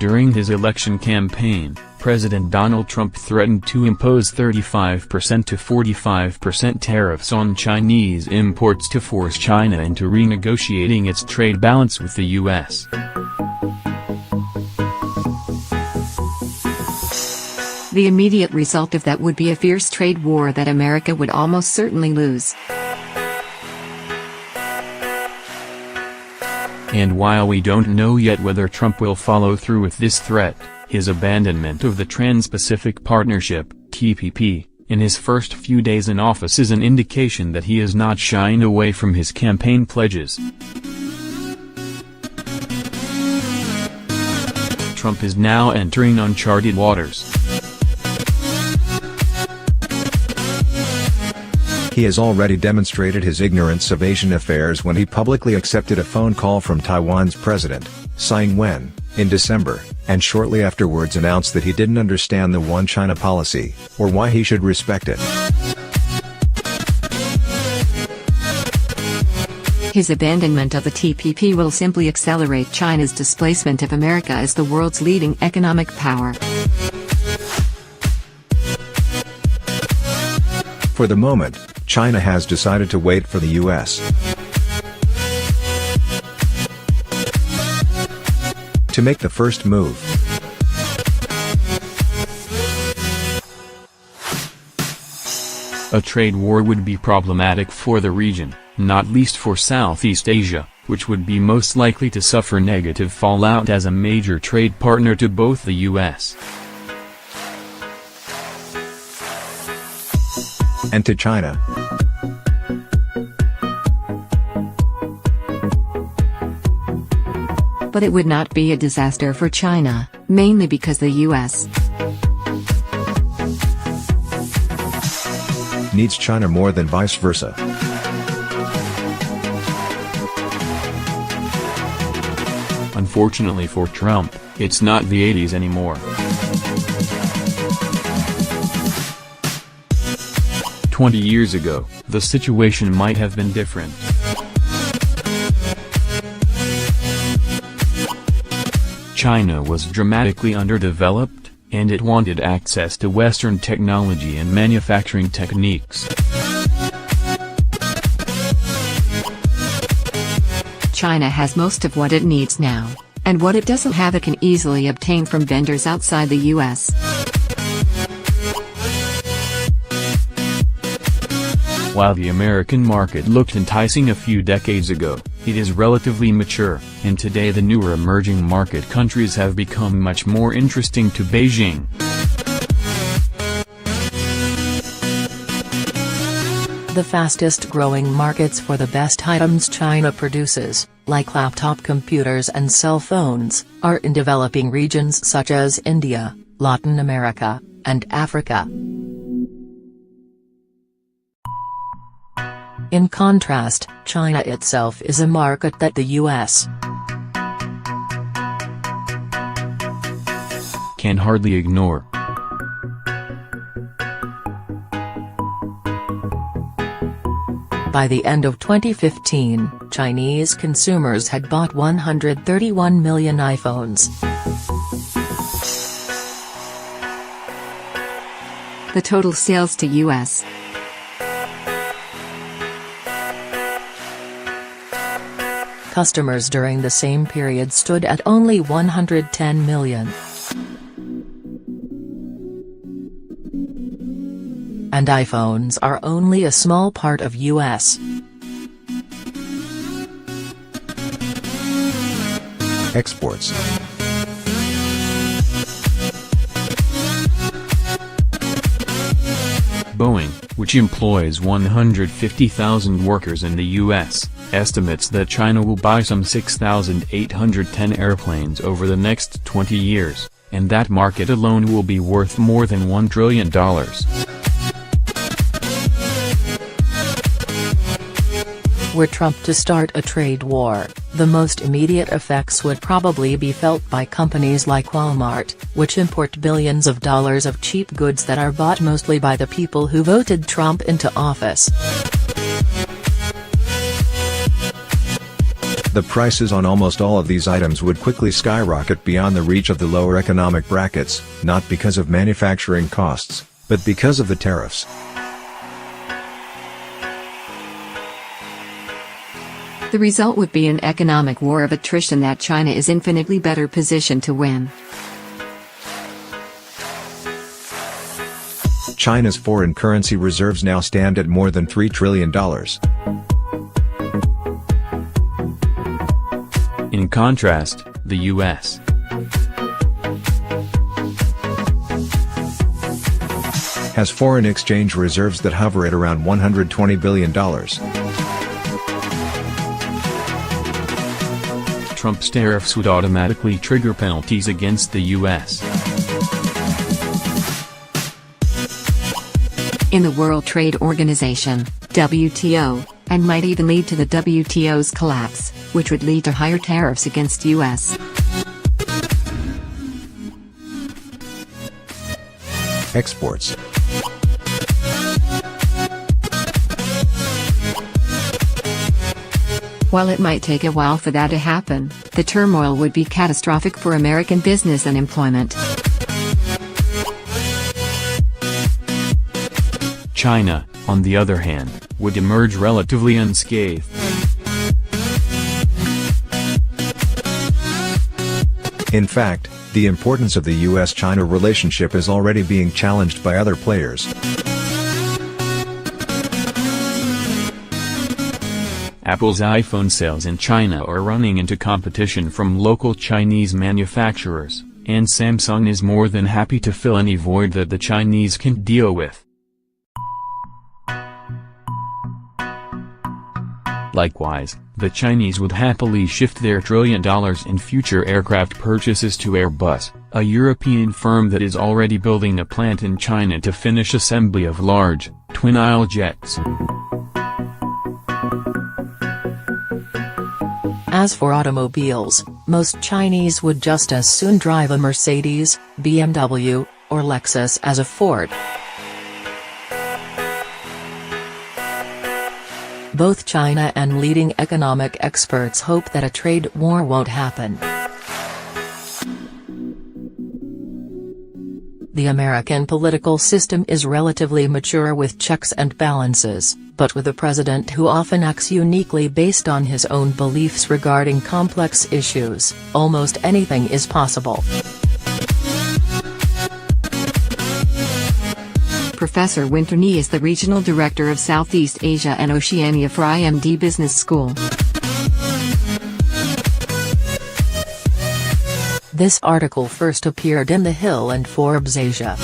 During his election campaign, President Donald Trump threatened to impose 35% to 45% tariffs on Chinese imports to force China into renegotiating its trade balance with the U.S. The immediate result of that would be a fierce trade war that America would almost certainly lose. And while we don't know yet whether Trump will follow through with this threat, his abandonment of the Trans-Pacific Partnership, TPP, in his first few days in office is an indication that he is not shying away from his campaign pledges. Trump is now entering uncharted waters. He has already demonstrated his ignorance of Asian affairs when he publicly accepted a phone call from Taiwan's president, Tsai Ing-wen, in December, and shortly afterwards announced that he didn't understand the One China policy, or why he should respect it. His abandonment of the TPP will simply accelerate China's displacement of America as the world's leading economic power. For the moment, China has decided to wait for the U.S. to make the first move. A trade war would be problematic for the region, not least for Southeast Asia, which would be most likely to suffer negative fallout as a major trade partner to both the U.S. and to China. But it would not be a disaster for China, mainly because the U.S. needs China more than vice versa. Unfortunately for Trump, it's not the 80s anymore. 20 years ago, the situation might have been different. China was dramatically underdeveloped, and it wanted access to Western technology and manufacturing techniques. China has most of what it needs now, and what it doesn't have it can easily obtain from vendors outside the U.S. While the American market looked enticing a few decades ago, it is relatively mature, and today the newer emerging market countries have become much more interesting to Beijing. The fastest growing markets for the best items China produces, like laptop computers and cell phones, are in developing regions such as India, Latin America, and Africa. In contrast, China itself is a market that the U.S. can hardly ignore. By the end of 2015, Chinese consumers had bought 131 million iPhones. The total sales to U.S. customers during the same period stood at only 110 million. And iPhones are only a small part of U.S. exports. Boeing, which employs 150,000 workers in the U.S., estimates that China will buy some 6,810 airplanes over the next 20 years, and that market alone will be worth more than $1 trillion. Were Trump to start a trade war, the most immediate effects would probably be felt by companies like Walmart, which import billions of dollars of cheap goods that are bought mostly by the people who voted Trump into office. The prices on almost all of these items would quickly skyrocket beyond the reach of the lower economic brackets, not because of manufacturing costs, but because of the tariffs. The result would be an economic war of attrition that China is infinitely better positioned to win. China's foreign currency reserves now stand at more than $3 trillion. In contrast, the U.S. has foreign exchange reserves that hover at around $120 billion. Trump's tariffs would automatically trigger penalties against the U.S. in the World Trade Organization, WTO, and might even lead to the WTO's collapse, which would lead to higher tariffs against U.S. exports. While it might take a while for that to happen, the turmoil would be catastrophic for American business and employment. China, on the other hand, would emerge relatively unscathed. In fact, the importance of the US-China relationship is already being challenged by other players. Apple's iPhone sales in China are running into competition from local Chinese manufacturers, and Samsung is more than happy to fill any void that the Chinese can deal with. Likewise, the Chinese would happily shift their $1 trillion in future aircraft purchases to Airbus, a European firm that is already building a plant in China to finish assembly of large, twin-aisle jets. As for automobiles, most Chinese would just as soon drive a Mercedes, BMW, or Lexus as a Ford. Both China and leading economic experts hope that a trade war won't happen. The American political system is relatively mature with checks and balances, but with a president who often acts uniquely based on his own beliefs regarding complex issues, almost anything is possible. Professor Winter Nee is the Regional Director of Southeast Asia and Oceania for IMD Business School. This article first appeared in The Hill and Forbes Asia.